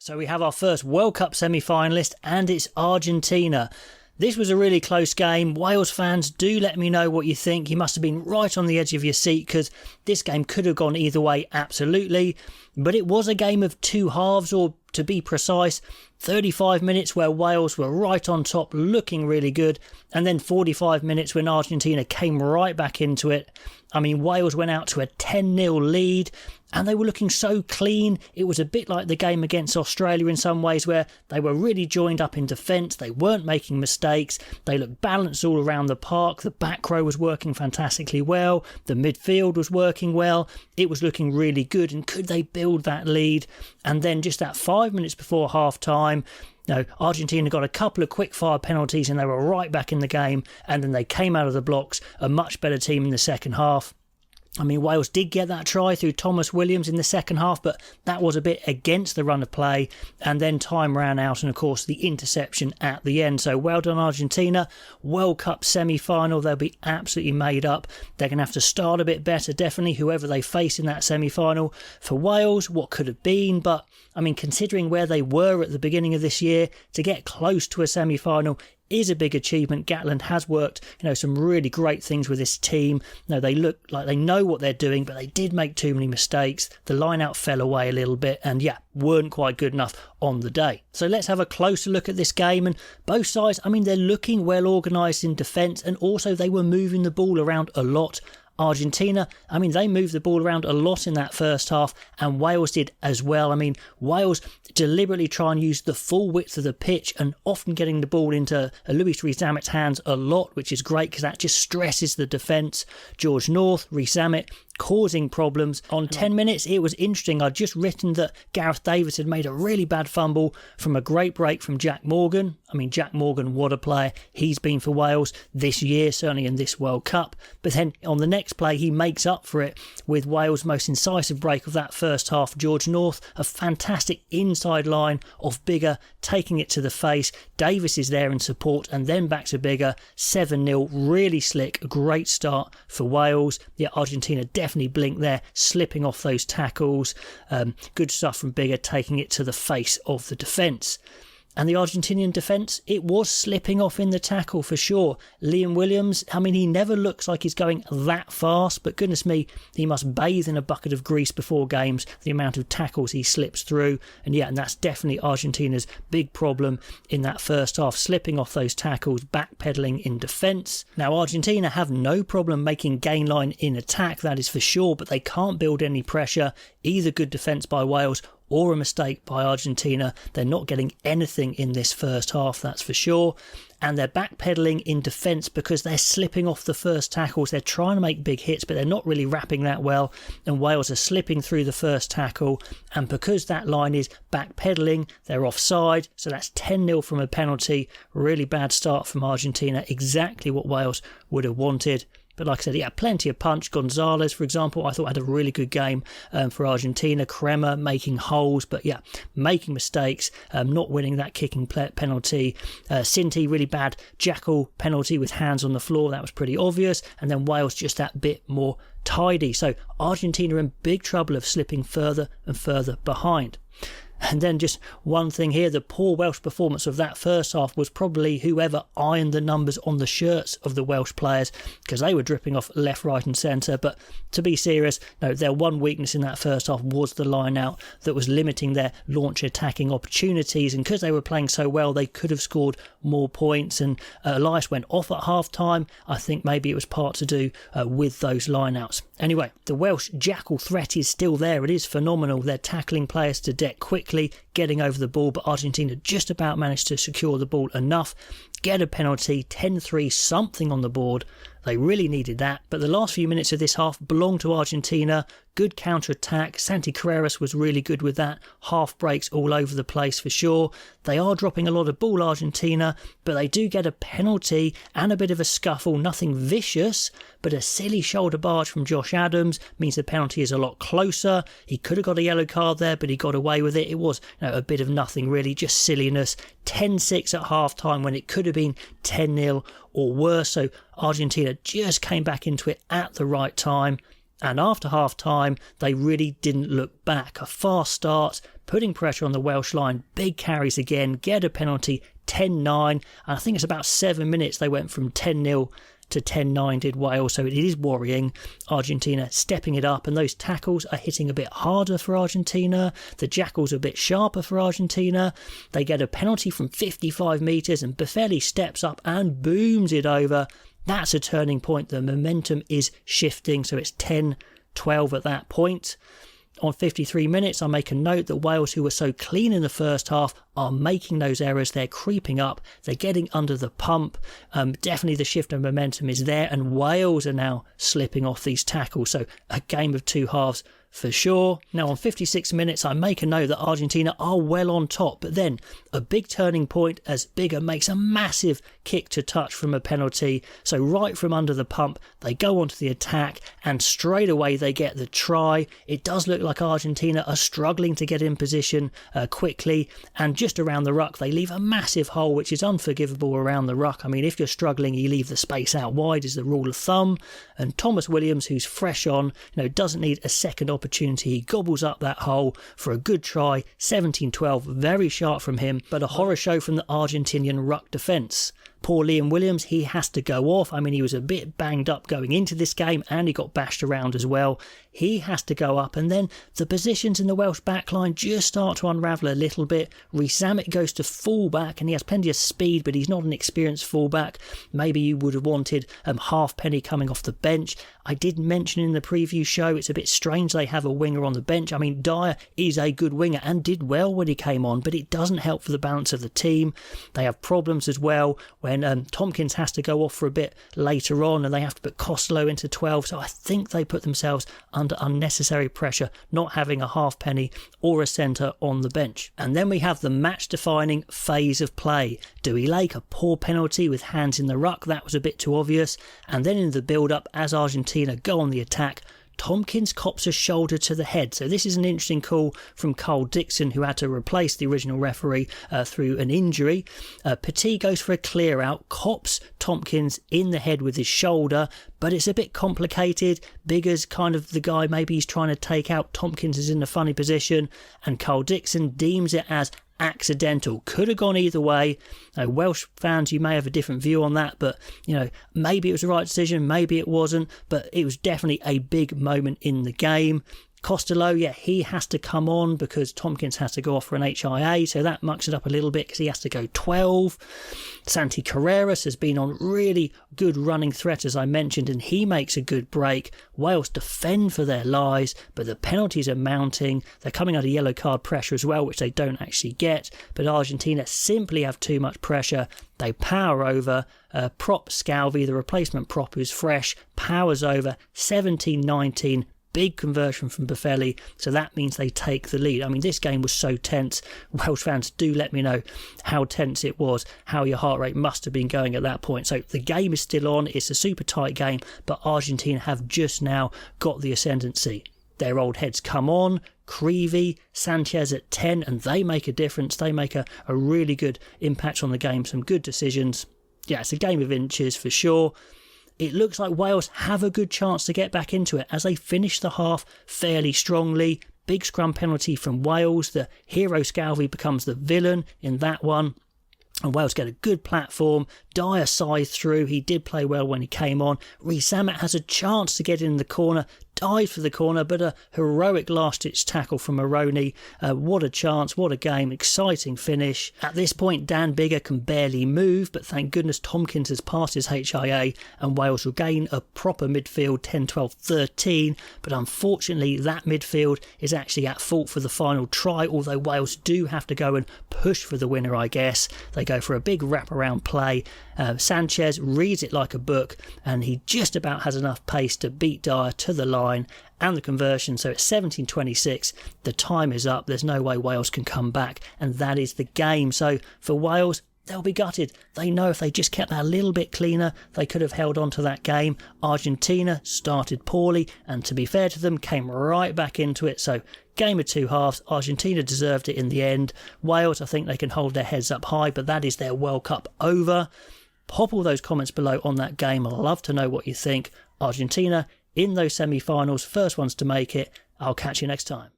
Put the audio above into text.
So we have our first World Cup semi-finalist, and it's Argentina. This was a really close game. Wales fans, do let me know what you think. You must have been right on the edge of your seat because this game could have gone either way, absolutely. But it was a game of two halves, or to be precise, 35 minutes where Wales were right on top, looking really good, and then 45 minutes when Argentina came right back into it. I mean, Wales went out to a 10-0 lead, and they were looking so clean. It was a bit like the game against Australia in some ways, where they were really joined up in defence. They weren't making mistakes. They looked balanced all around the park. The back row was working fantastically well. The midfield was working well. It was looking really good. And could they build that lead? And then just that 5 minutes before half-time, Argentina got a couple of quick-fire penalties and they were right back in the game. And then they came out of the blocks, a much better team in the second half. I mean, Wales did get that try through Thomas Williams in the second half, but that was a bit against the run of play. And then time ran out and, of course, the interception at the end. So well done, Argentina. World Cup semi-final. They'll be absolutely made up. They're going to have to start a bit better, definitely, whoever they face in that semi-final. For Wales, what could have been. But, I mean, considering where they were at the beginning of this year, to get close to a semi-final is a big achievement. Gatland has worked, some really great things with this team. They look like they know what they're doing, but they did make too many mistakes. The line-out fell away a little bit and, weren't quite good enough on the day. So let's have a closer look at this game. And both sides, they're looking well organised in defence, and also they were moving the ball around a lot. Argentina, they moved the ball around a lot in that first half, and Wales did as well. Wales deliberately try and use the full width of the pitch and often getting the ball into Louis Rees-Zammit's hands a lot, which is great because that just stresses the defence. George North, Rees-Zammit, causing problems. On 10 minutes, it was interesting. I'd just written that Gareth Davis had made a really bad fumble from a great break from Jack Morgan. Jack Morgan, what a player he's been for Wales this year, certainly in this World Cup. But then on the next play, he makes up for it with Wales' most incisive break of that first half. George North, a fantastic inside line of Biggar, taking it to the face. Davis is there in support, and then back to Biggar. 7-0, really slick, a great start for Wales. Argentina definitely blinked there, slipping off those tackles. Good stuff from Biggar, taking it to the face of the defence. And the Argentinian defence, it was slipping off in the tackle for sure. Liam Williams, he never looks like he's going that fast, but goodness me, he must bathe in a bucket of grease before games, the amount of tackles he slips through. And that's definitely Argentina's big problem in that first half, slipping off those tackles, backpedaling in defence. Now, Argentina have no problem making gain line in attack, that is for sure, but they can't build any pressure. Either good defence by Wales or a mistake by Argentina. They're not getting anything in this first half, that's for sure. And they're backpedaling in defence because they're slipping off the first tackles. They're trying to make big hits, but they're not really wrapping that well. And Wales are slipping through the first tackle. And because that line is backpedaling, they're offside. So that's 10-0 from a penalty. Really bad start from Argentina. Exactly what Wales would have wanted. But like I said, plenty of punch. Gonzalez, for example, I thought had a really good game for Argentina. Kremer making holes, but making mistakes, not winning that kicking penalty. Sinti, really bad jackal penalty with hands on the floor. That was pretty obvious. And then Wales just that bit more tidy. So Argentina in big trouble of slipping further and further behind. And then just one thing here, the poor Welsh performance of that first half was probably whoever ironed the numbers on the shirts of the Welsh players, because they were dripping off left, right and centre. But to be serious, their one weakness in that first half was the line out that was limiting their launch attacking opportunities. And because they were playing so well, they could have scored more points. And Elias went off at half-time. I think maybe it was part to do with those line-outs. Anyway, the Welsh jackal threat is still there. It is phenomenal. They're tackling players to deck quickly, getting over the ball, but Argentina just about managed to secure the ball enough, get a penalty, 10-3, something on the board. They really needed that, but the last few minutes of this half belonged to Argentina. Good counter-attack. Santi Carreras was really good with that. Half breaks all over the place for sure. They are dropping a lot of ball, Argentina, but they do get a penalty and a bit of a scuffle. Nothing vicious, but a silly shoulder barge from Josh Adams means the penalty is a lot closer. He could have got a yellow card there, but he got away with it. It was a bit of nothing really, just silliness. 10-6 at half-time when it could have been 10-0 or worse. So Argentina just came back into it at the right time. And after half-time, they really didn't look back. A fast start, putting pressure on the Welsh line, big carries again, get a penalty, 10-9. And I think it's about 7 minutes they went from 10-0 to 10-9 did Wales, so it is worrying. Argentina stepping it up, and those tackles are hitting a bit harder for Argentina. The jackals are a bit sharper for Argentina. They get a penalty from 55 metres, and Buffelli steps up and booms it over. That's a turning point. The momentum is shifting, so it's 10-12 at that point. On 53 minutes, I make a note that Wales, who were so clean in the first half, are making those errors. They're creeping up. They're getting under the pump. Definitely the shift of momentum is there, and Wales are now slipping off these tackles. So a game of two halves for sure. Now on 56 minutes, I make a note that Argentina are well on top, but then a big turning point as Bigger makes a massive kick to touch from a penalty. So right from under the pump, they go onto the attack, and straight away they get the try. It does look like Argentina are struggling to get in position quickly, and just around the ruck they leave a massive hole, which is unforgivable around the ruck. I mean, if you're struggling, you leave the space out wide is the rule of thumb. And Thomas Williams, who's fresh on, doesn't need a second opportunity. He gobbles up that hole for a good try. 17-12, very sharp from him, but a horror show from the Argentinian ruck defence. Poor Liam Williams, he has to go off. I mean, he was a bit banged up going into this game, and he got bashed around as well. He has to go up, and then the positions in the Welsh backline just start to unravel a little bit. Rhys-Zammit goes to fullback, and he has plenty of speed, but he's not an experienced fullback. Maybe you would have wanted Halfpenny coming off the bench. I did mention in the preview show, it's a bit strange they have a winger on the bench. I mean, Dyer is a good winger and did well when he came on, but it doesn't help for the balance of the team. They have problems as well when Tompkins has to go off for a bit later on, and they have to put Costello into 12. So I think they put themselves under unnecessary pressure not having a Halfpenny or a centre on the bench. And then we have the match-defining phase of play. Dewey Lake, a poor penalty with hands in the ruck. That was a bit too obvious. And then in the build-up, as Argentina go on the attack, Tompkins cops a shoulder to the head. So this is an interesting call from Carl Dixon, who had to replace the original referee through an injury. Petit goes for a clear out, cops Tompkins in the head with his shoulder, but it's a bit complicated. Bigger's kind of the guy maybe he's trying to take out. Tompkins is in a funny position, and Carl Dixon deems it as accidental. Could have gone either way. Welsh fans, you may have a different view on that, but maybe it was the right decision, maybe it wasn't, but it was definitely a big moment in the game. Costello, he has to come on because Tompkins has to go off for an HIA, so that mucks it up a little bit because he has to go 12. Santi Carreras has been on really good running threat, as I mentioned, and he makes a good break. Wales defend for their lives, but the penalties are mounting. They're coming under yellow card pressure as well, which they don't actually get, but Argentina simply have too much pressure. They power over. Prop Scalvi, the replacement prop who's fresh, powers over. 17-19. Big conversion from Buffelli, so that means they take the lead. I mean, this game was so tense. Welsh fans, do let me know how tense it was, how your heart rate must have been going at that point. So the game is still on. It's a super tight game, but Argentina have just now got the ascendancy. Their old heads come on. Creevy, Sanchez at 10, and they make a difference. They make a really good impact on the game. Some good decisions. Yeah, it's a game of inches for sure. It looks like Wales have a good chance to get back into it as they finish the half fairly strongly. Big scrum penalty from Wales. The hero Scalvi becomes the villain in that one. And Wales get a good platform. Dyer scythes through. He did play well when he came on. Rhys-Zammit has a chance to get in the corner. Dives for the corner, but a heroic last-ditch tackle from Maroney. What a chance, what a game, exciting finish. At this point, Dan Bigger can barely move, but thank goodness Tompkins has passed his HIA, and Wales regain a proper midfield 10-12-13, but unfortunately that midfield is actually at fault for the final try, although Wales do have to go and push for the winner, I guess. They go for a big wraparound play. Sanchez reads it like a book, and he just about has enough pace to beat Dyer to the line and the conversion. So it's 17-26. The time is up. There's no way Wales can come back, and that is the game. So for Wales, they'll be gutted. They know if they just kept that a little bit cleaner, they could have held on to that game. Argentina started poorly, and to be fair to them, came right back into it. So game of two halves. Argentina deserved it in the end. Wales, I think they can hold their heads up high, but that is their World Cup over. Pop all those comments below on that game. I'd love to know what you think. Argentina in those semi-finals, first ones to make it. I'll catch you next time.